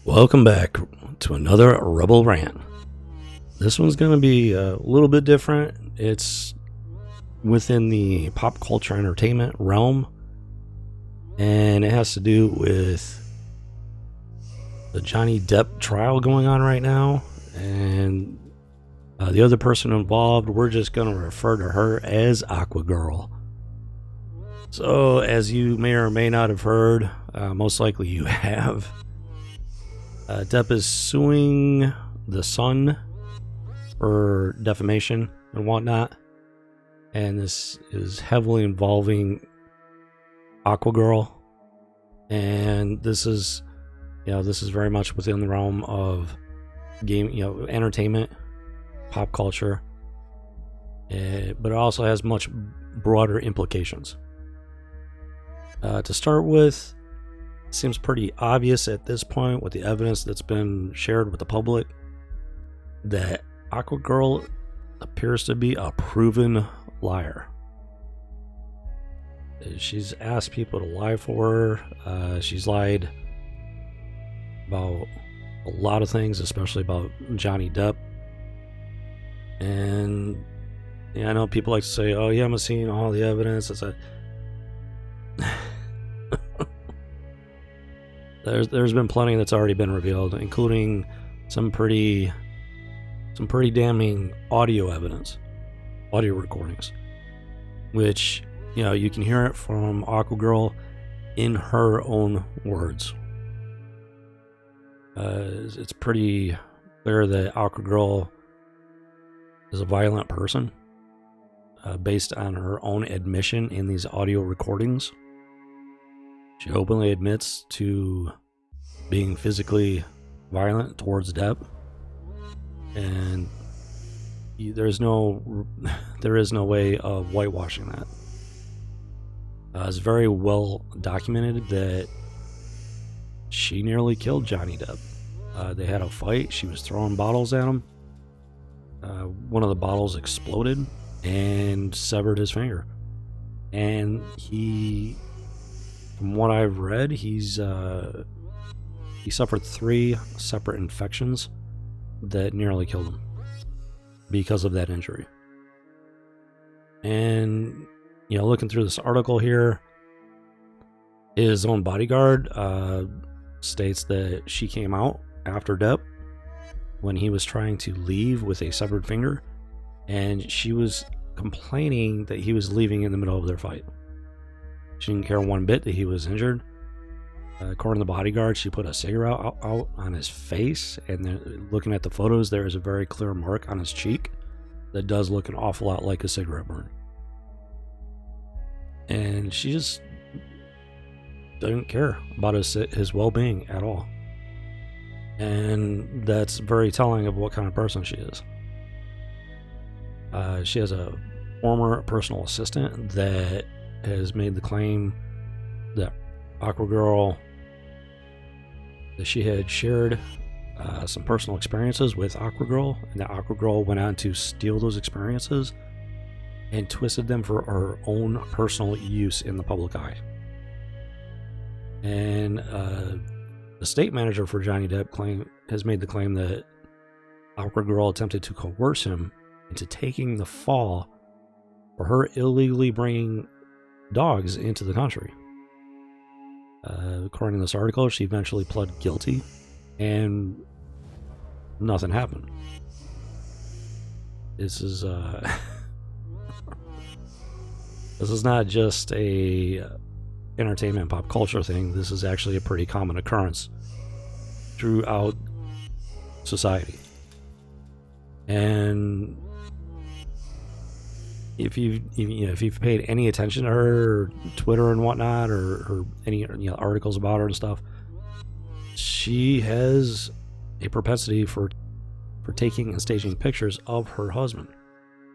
Welcome back to another Rebel Rant. This one's going to be a little bit different. It's within the pop culture entertainment realm, and it has to do with the Johnny Depp trial going on right now, and the other person involved, we're just going to refer to her as Aqua Girl. So, as you may or may not have heard, most likely you have, Depp is suing the Sun for defamation and whatnot, and this is heavily involving Aqua Girl, and this is very much within the realm of entertainment, pop culture, but it also has much broader implications. To start with, it seems pretty obvious at this point with the evidence that's been shared with the public that Aqua Girl appears to be a proven liar. She's asked people to lie for her. She's lied about a lot of things, especially about Johnny Depp. And I know people like to say, "Oh, you haven't seen all the evidence." It's a There's been plenty that's already been revealed, including some pretty damning audio evidence, audio recordings, which you can hear it from Aqua Girl in her own words. It's pretty clear that Aqua Girl is a violent person, based on her own admission in these audio recordings. She openly admits to being physically violent towards Depp, and there is no way of whitewashing that. It's very well documented that she nearly killed Johnny Depp. They had a fight. She was throwing bottles at him. One of the bottles exploded and severed his finger, and from what I've read, he suffered 3 separate infections that nearly killed him because of that injury. And looking through this article here, his own bodyguard states that she came out after Depp when he was trying to leave with a severed finger, and she was complaining that he was leaving in the middle of their fight. She didn't care one bit that he was injured. According to the bodyguard, she put a cigarette out on his face, and then looking at the photos, there is a very clear mark on his cheek that does look an awful lot like a cigarette burn. And she just doesn't care about his well-being at all. And that's very telling of what kind of person she is. She has a former personal assistant that has made the claim that Aqua Girl, that she had shared some personal experiences with Aqua Girl, and that Aqua Girl went on to steal those experiences and twisted them for her own personal use in the public eye. And the state manager for Johnny Depp has made the claim that Aqua Girl attempted to coerce him into taking the fall for her illegally bringing dogs into the country. According to this article, she eventually pled guilty, and nothing happened. This is this is not just a entertainment pop culture thing. This is actually a pretty common occurrence throughout society. And if you've paid any attention to her Twitter and whatnot, or any articles about her and stuff, she has a propensity for taking and staging pictures of her husband.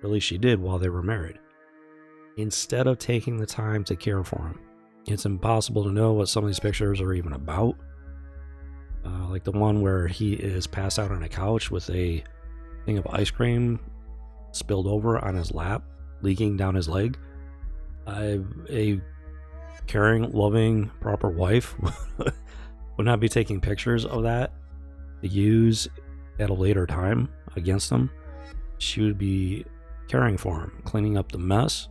Or at least she did while they were married, instead of taking the time to care for him. It's impossible to know what some of these pictures are even about. Like the one where he is passed out on a couch with a thing of ice cream spilled over on his lap, leaking down his leg. A caring, loving, proper wife would not be taking pictures of that to use at a later time against him. She would be caring for him, cleaning up the mess,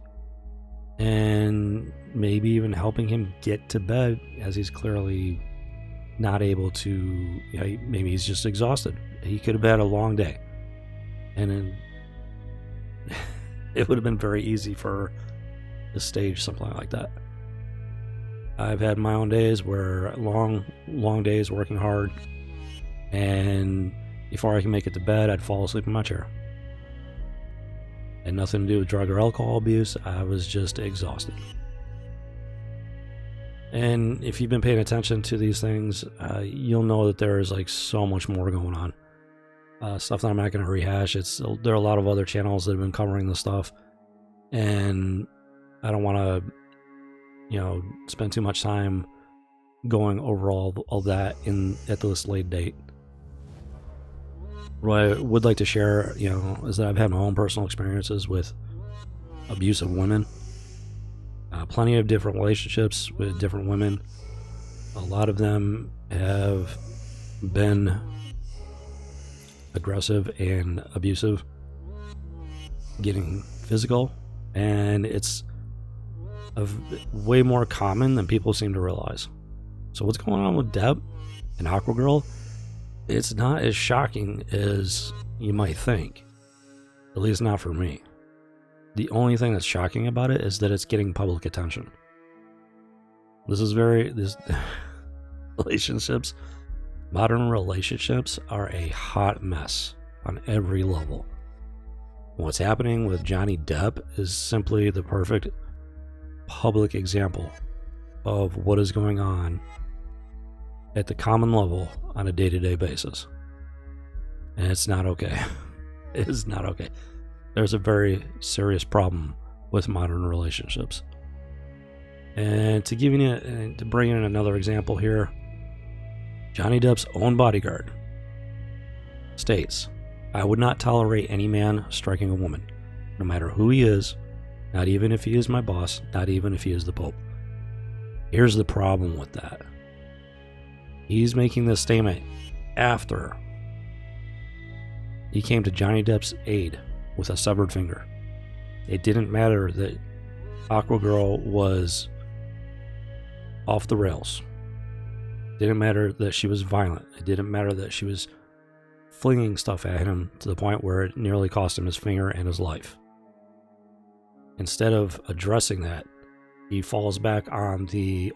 and maybe even helping him get to bed, as he's clearly not able to, maybe he's just exhausted. He could have had a long day, and then it would have been very easy for her to stage something like that. I've had my own days where long days working hard, and before I can make it to bed, I'd fall asleep in my chair. Had nothing to do with drug or alcohol abuse. I was just exhausted. And if you've been paying attention to these things, you'll know that there is like so much more going on. Stuff that I'm not going to rehash. There are a lot of other channels that have been covering this stuff, and I don't want to, spend too much time going over all that at this late date. What I would like to share, is that I've had my own personal experiences with abusive women. Plenty of different relationships with different women. A lot of them have been aggressive and abusive, getting physical, and it's way more common than people seem to realize. So what's going on with Depp and Aqua Girl? It's not as shocking as you might think, at least not for me. The only thing that's shocking about it is that it's getting public attention. This relationships, modern relationships are a hot mess on every level. What's happening with Johnny Depp is simply the perfect public example of what is going on at the common level on a day-to-day basis. And it's not okay. It is not okay. There's a very serious problem with modern relationships. And to bring in another example here, Johnny Depp's own bodyguard states, "I would not tolerate any man striking a woman, no matter who he is, not even if he is my boss, not even if he is the Pope." Here's the problem with that. He's making this statement after he came to Johnny Depp's aid with a severed finger. It didn't matter that Aqua Girl was off the rails. It didn't matter that she was violent. It didn't matter that she was flinging stuff at him to the point where it nearly cost him his finger and his life. Instead of addressing that, he falls back on the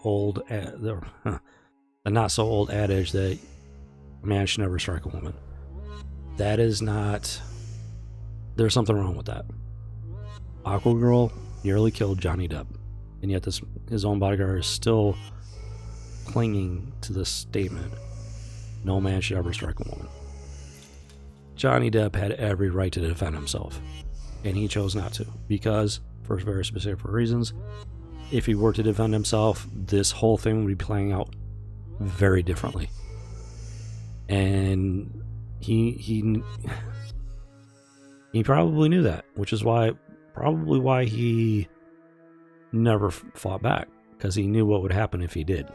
not so old adage that a man should never strike a woman. That is not. There's something wrong with that. Aqua Girl nearly killed Johnny Depp, and yet his own bodyguard is still clinging to this statement: no man should ever strike a woman. Johnny Depp had every right to defend himself, and he chose not to, because, for very specific reasons, if he were to defend himself, this whole thing would be playing out very differently. And he probably knew that, which is probably why he never fought back, because he knew what would happen if he did.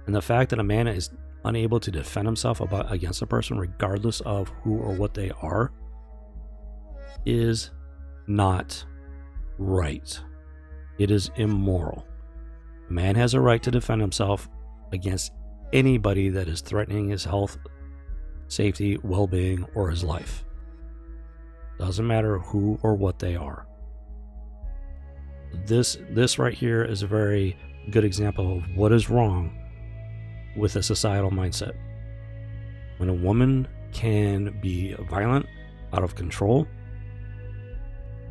And the fact that a man is unable to defend himself against a person, regardless of who or what they are, is not right. It is immoral. A man has a right to defend himself against anybody that is threatening his health, safety, well-being, or his life. Doesn't matter who or what they are. This right here is a very good example of what is wrong with a societal mindset. When a woman can be violent, out of control,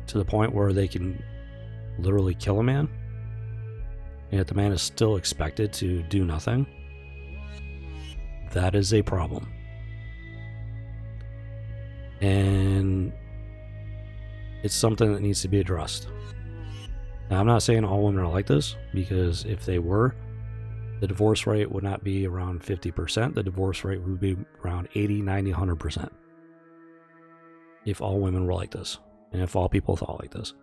to the point where they can literally kill a man, and yet the man is still expected to do nothing, that is a problem. And it's something that needs to be addressed. Now, I'm not saying all women are like this, because if they were, the divorce rate would not be around 50%. The divorce rate would be around 80, 90, 100%. If all women were like this, and if all people thought like this.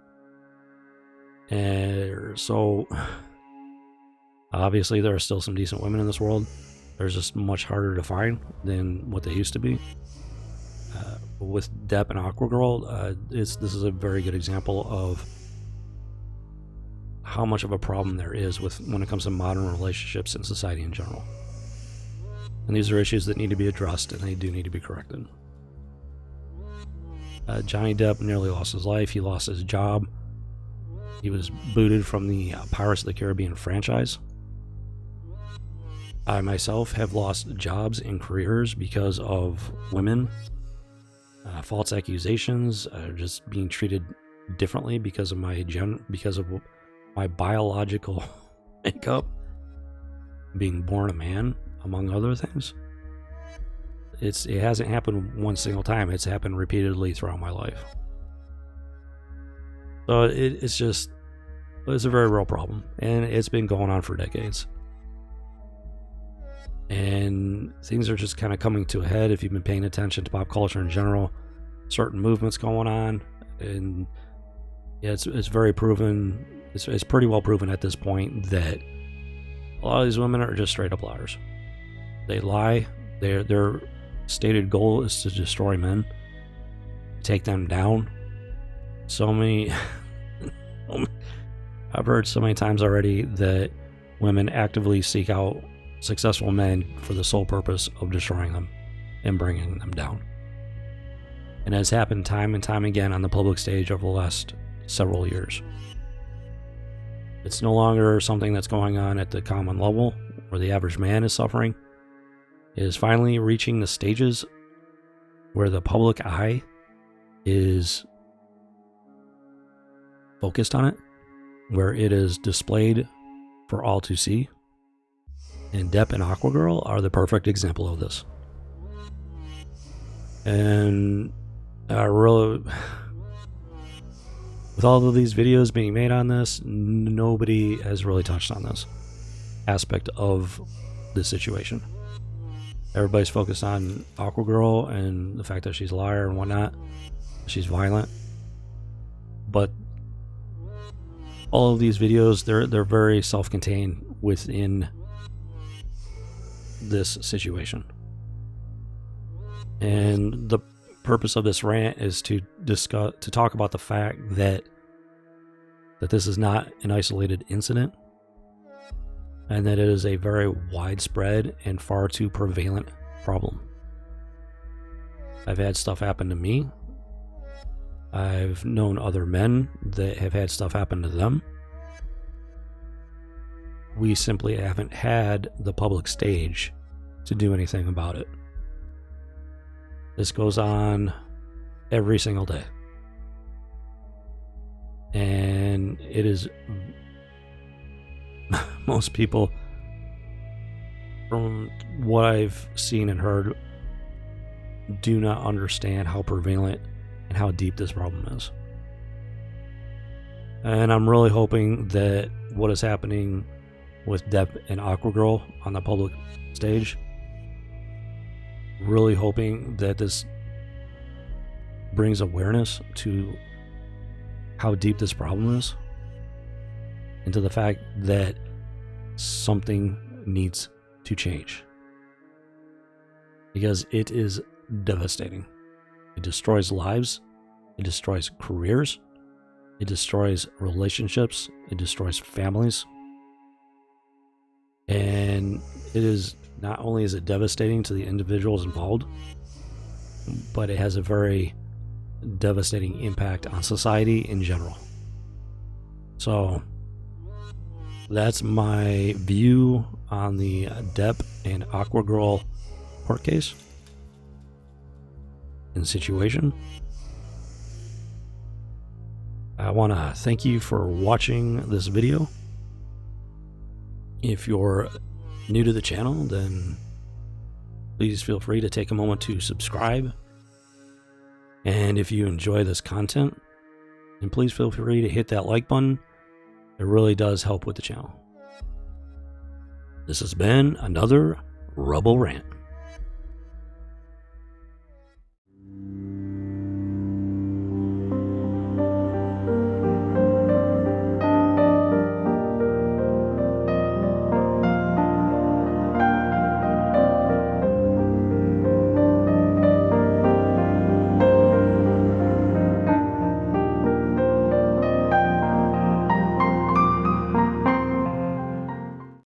And so, obviously, there are still some decent women in this world. They're just much harder to find than what they used to be. With Depp and Aquagirl, this is a very good example of how much of a problem there is when it comes to modern relationships and society in general. And these are issues that need to be addressed, and they do need to be corrected. Johnny Depp nearly lost his life. He lost his job. He was booted from the Pirates of the Caribbean franchise. I myself have lost jobs and careers because of women, false accusations, just being treated differently because of my biological makeup, being born a man, among other things. It hasn't happened one single time. It's happened repeatedly throughout my life. So it's a very real problem, and it's been going on for decades. And things are just kind of coming to a head if you've been paying attention to pop culture in general. Certain movements going on, and yeah, it's very proven. It's pretty well proven at this point that a lot of these women are just straight up liars. They lie. Their stated goal is to destroy men, take them down. I've heard so many times already that women actively seek out successful men for the sole purpose of destroying them and bringing them down. And has happened time and time again on the public stage over the last several years. It's no longer something that's going on at the common level where the average man is suffering. It is finally reaching the stages where the public eye is focused on it, where it is displayed for all to see. And Depp and Aquagirl are the perfect example of this. And really, with all of these videos being made on this, nobody has really touched on this aspect of the situation. Everybody's focused on Aquagirl and the fact that she's a liar and whatnot. She's violent. But all of these videos, they're very self-contained within this situation. And the purpose of this rant is to talk about the fact that this is not an isolated incident, and that it is a very widespread and far too prevalent problem. I've had stuff happen to me. I've known other men that have had stuff happen to them. We simply haven't had the public stage to do anything about it. This goes on every single day. And it is... most people, from what I've seen and heard, do not understand how prevalent and how deep this problem is. And I'm really hoping that what is happening with Depp and Aquagirl on the public stage, really hoping that this brings awareness to how deep this problem is, and to the fact that something needs to change. Because it is devastating. It destroys lives, it destroys careers, it destroys relationships, it destroys families. And it is, not only is it devastating to the individuals involved, but it has a very devastating impact on society in general. So that's my view on the Depp and Aquagirl court case and situation. I want to thank you for watching this video. If you're new to the channel, then please feel free to take a moment to subscribe. And if you enjoy this content, then please feel free to hit that like button. It really does help with the channel. This has been another Rebel Rant.